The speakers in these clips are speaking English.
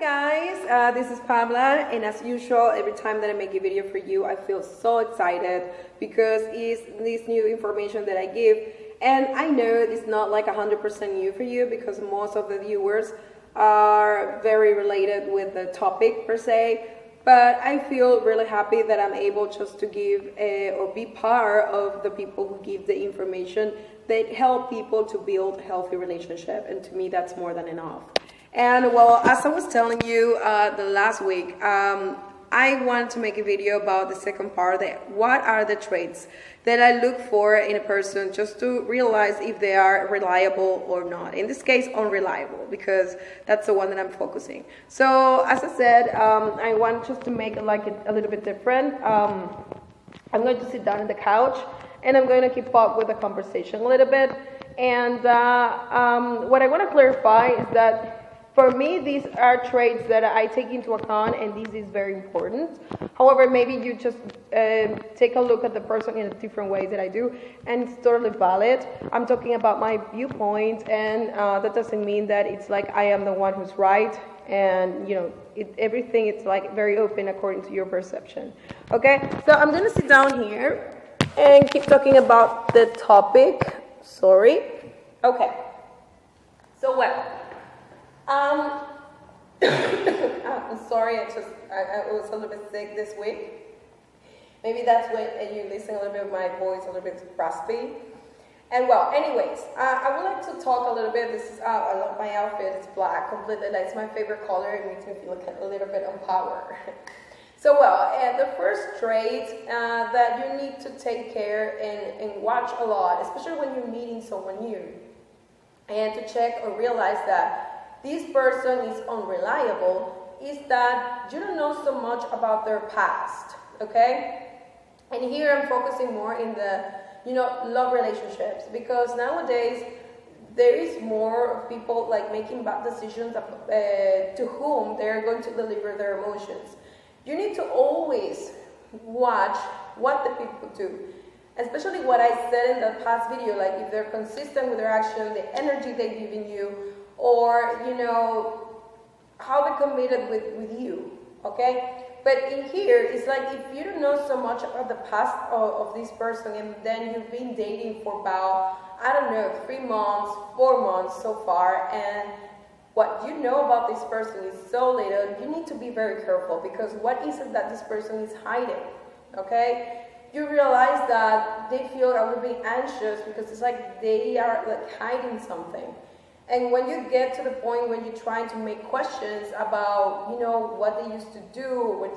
Guys, this is Pamela, and as usual, every time that I make a video for you, I feel so excited because it's this new information that I give, and I know it's not like 100% new for you because most of the viewers are very related with the topic per se, but I feel really happy that I'm able just to give or be part of the people who give the information that help people to build a healthy relationship, and to me that's more than enough. And well, as I was telling you the last week, I wanted to make a video about the second part, that what are the traits that I look for in a person just to realize if they are reliable or not. In this case, unreliable, because that's the one that I'm focusing. So as I said, I want just to make it like a little bit different. I'm going to sit down on the couch and I'm going to keep up with the conversation a little bit. And what I want to clarify is that for me, these are traits that I take into account, and this is very important. However, maybe you just take a look at the person in a different way that I do, and it's totally valid. I'm talking about my viewpoint, and that doesn't mean that it's like I am the one who's right, and you know, everything it's like very open according to your perception. Okay, so I'm gonna sit down here and keep talking about the topic. Sorry. Okay. So well. I'm sorry, I was a little bit sick this week. Maybe that's when you listen a little bit of my voice, a little bit raspy. And well, anyways, I would like to talk a little bit. This is, I love my outfit, it's black, completely, it's my favorite color. It makes me feel like a little bit on power. So well, the first trait that you need to take care and watch a lot, especially when you're meeting someone new, and to check or realize that this person is unreliable, is that you don't know so much about their past, okay? And here I'm focusing more in the, love relationships, because nowadays there is more of people like making bad decisions to whom they're going to deliver their emotions. You need to always watch what the people do, especially what I said in the past video, like if they're consistent with their action, the energy they're giving you, or how they're committed with you, okay? But in here, it's like if you don't know so much about the past of this person, and then you've been dating for about, 3 months, 4 months so far, and what you know about this person is so little, you need to be very careful, because what is it that this person is hiding, okay? You realize that they feel a little bit anxious because it's like they are like hiding something. And when you get to the point when you're trying to make questions about, what they used to do, where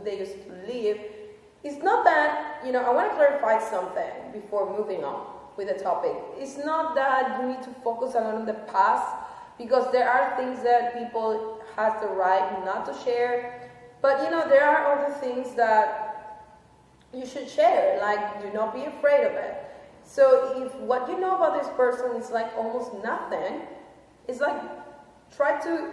they used to live, it's not that, I want to clarify something before moving on with the topic. It's not that you need to focus on the past, because there are things that people have the right not to share, but, there are other things that you should share, like do not be afraid of it. So if what you know about this person is like almost nothing, it's like try to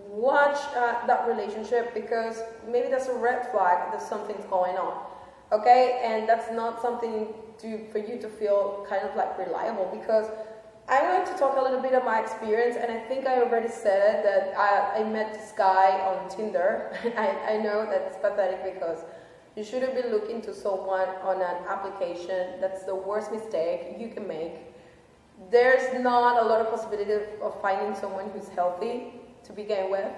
watch that relationship, because maybe that's a red flag that something's going on, okay? And that's not something for you to feel kind of like reliable, because I'm going to talk a little bit of my experience, and I think I already said it, that I met this guy on Tinder. I know that's pathetic, because you shouldn't be looking to someone on an application. That's the worst mistake you can make. There's not a lot of possibility of finding someone who's healthy to begin with.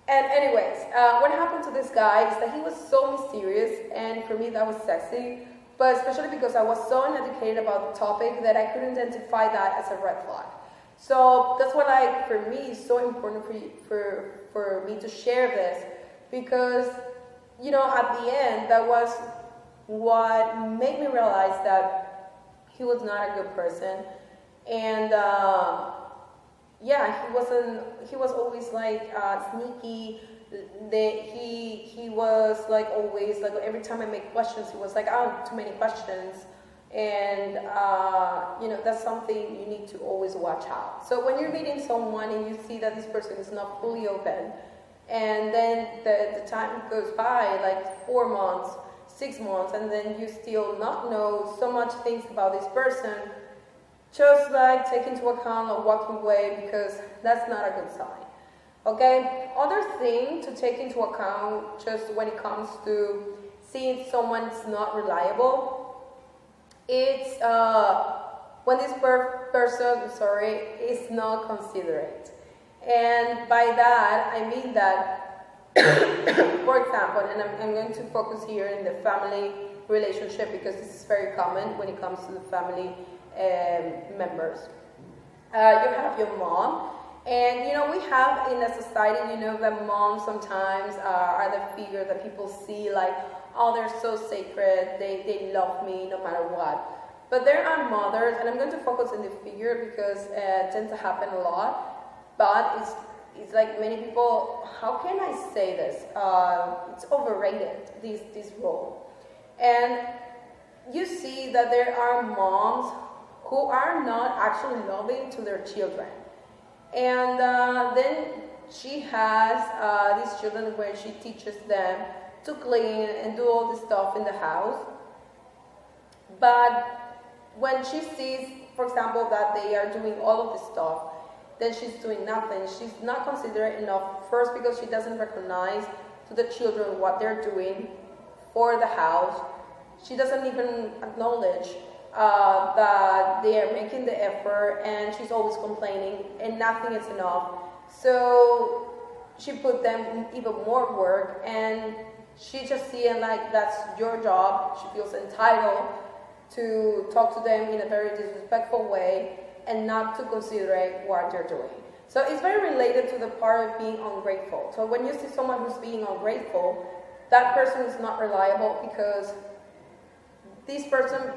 And anyways, what happened to this guy is that he was so mysterious, and for me that was sexy, but especially because I was so uneducated about the topic that I couldn't identify that as a red flag. So that's why, for me, it's so important for me to share this, because at the end, that was what made me realize that he was not a good person. And he was always like sneaky. He was like always, like every time I make questions, he was like, too many questions. And, that's something you need to always watch out. So when you're meeting someone and you see that this person is not fully open, and then the time goes by, like 4 months, 6 months, and then you still not know so much things about this person, just like take into account of walking away, because that's not a good sign. Okay, other thing to take into account just when it comes to seeing someone's not reliable, it's when this person, is not considerate. And by that, I mean that, for example, and I'm going to focus here in the family relationship because this is very common when it comes to the family members. You have your mom, and we have in a society, that moms sometimes are the figure that people see like, oh, they're so sacred, they love me no matter what. But there are mothers, and I'm going to focus on the figure because it tends to happen a lot, but it's like many people, how can I say this? It's overrated, this role. And you see that there are moms who are not actually loving to their children. And then she has these children where she teaches them to clean and do all this stuff in the house. But when she sees, for example, that they are doing all of this stuff, then she's doing nothing. She's not considerate enough, first because she doesn't recognize to the children what they're doing for the house. She doesn't even acknowledge that they are making the effort, and she's always complaining and nothing is enough. So she put them even more work, and she just seeing like that's your job. She feels entitled to talk to them in a very disrespectful way and not to consider what they're doing. So it's very related to the part of being ungrateful. So when you see someone who's being ungrateful, that person is not reliable because this person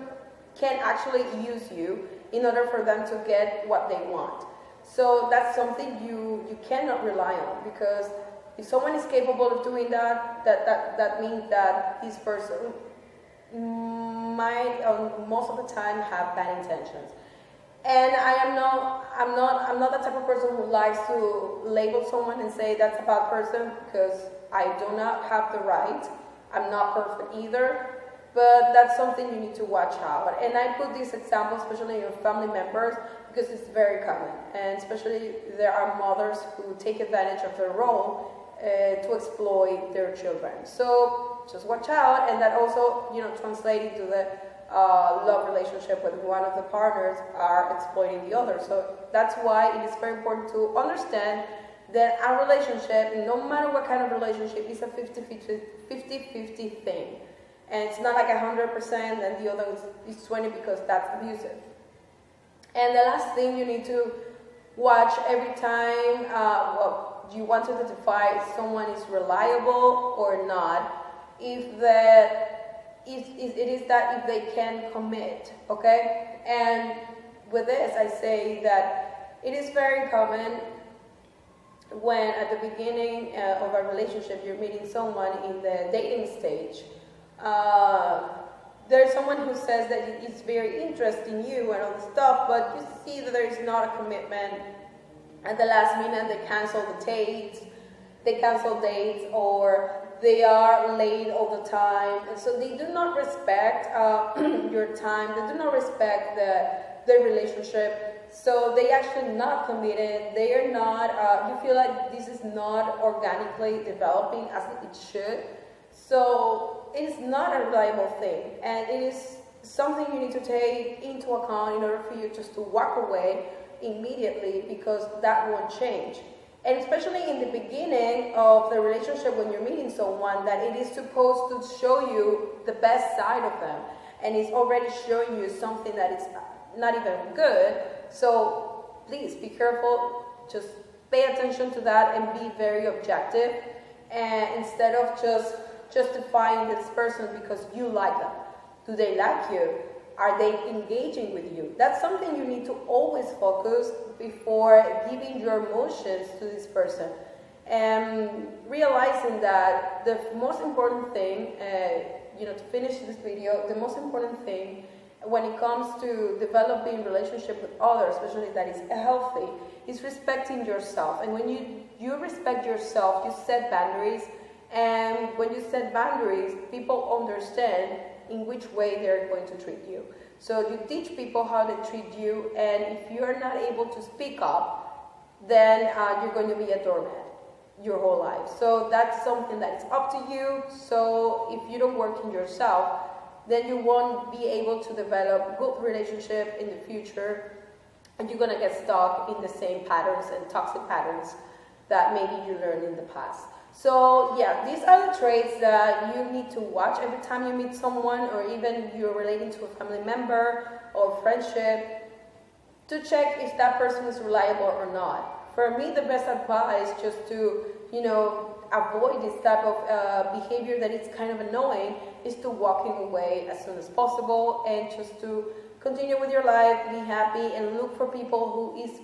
can actually use you in order for them to get what they want. So that's something you cannot rely on, because if someone is capable of doing that means that this person might most of the time have bad intentions. And I'm not the type of person who likes to label someone and say that's a bad person, because I do not have the right. I'm not perfect either. But that's something you need to watch out. And I put this example, especially in your family members, because it's very common. And especially there are mothers who take advantage of their role to exploit their children. So just watch out, and that also, translating to the love relationship with one of the partners are exploiting the other. So that's why it is very important to understand that a relationship, no matter what kind of relationship, is a 50-50 thing. And it's not like 100% and the other is 20 because that's abusive. And the last thing you need to watch every time you want to identify if someone is reliable or not, if they can commit, okay? And with this, I say that it is very common when at the beginning of a relationship you're meeting someone in the dating stage. There's someone who says that it's very interested in you and all this stuff, but you see that there is not a commitment. At the last minute, they cancel dates, or they are late all the time, and so they do not respect your time. They do not respect the relationship. So they actually not committed. They are not. You feel like this is not organically developing as it should. So it is not a reliable thing, and it is something you need to take into account in order for you just to walk away immediately, because that won't change. And especially in the beginning of the relationship, when you're meeting someone, that it is supposed to show you the best side of them, and it's already showing you something that is not even good. So please be careful. Just pay attention to that and be very objective, and instead of just justifying this person because you like them. Do they like you? Are they engaging with you? That's something you need to always focus before giving your emotions to this person. And realizing that the most important thing, to finish this video, the most important thing when it comes to developing relationship with others, especially that is healthy, is respecting yourself. And when you respect yourself, you set boundaries. And when you set boundaries, people understand in which way they're going to treat you. So you teach people how to treat you, and if you're not able to speak up, then you're going to be a doormat. your whole life. So that's something that is up to you. So if you don't work in yourself, then you won't be able to develop good relationship in the future, and you're gonna get stuck in the same patterns and toxic patterns that maybe you learned in the past. So yeah, these are the traits that you need to watch every time you meet someone, or even you're relating to a family member or friendship, to check if that person is reliable or not. For me, the best advice just to, avoid this type of behavior that is kind of annoying is to walking away as soon as possible, and just to continue with your life, be happy, and look for people who is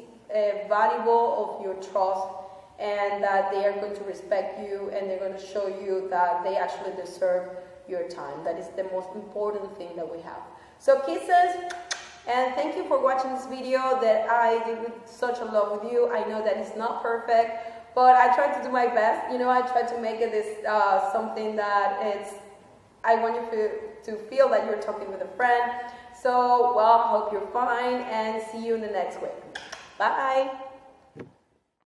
valuable of your trust, and that they are going to respect you, and they're going to show you that they actually deserve your time. That is the most important thing that we have. So kisses, and thank you for watching this video that I did with such a love with you. I know that it's not perfect, but I tried to do my best. I tried to make it this something that I want you to feel that you're talking with a friend. So, well, hope you're fine, and see you in the next week. Bye.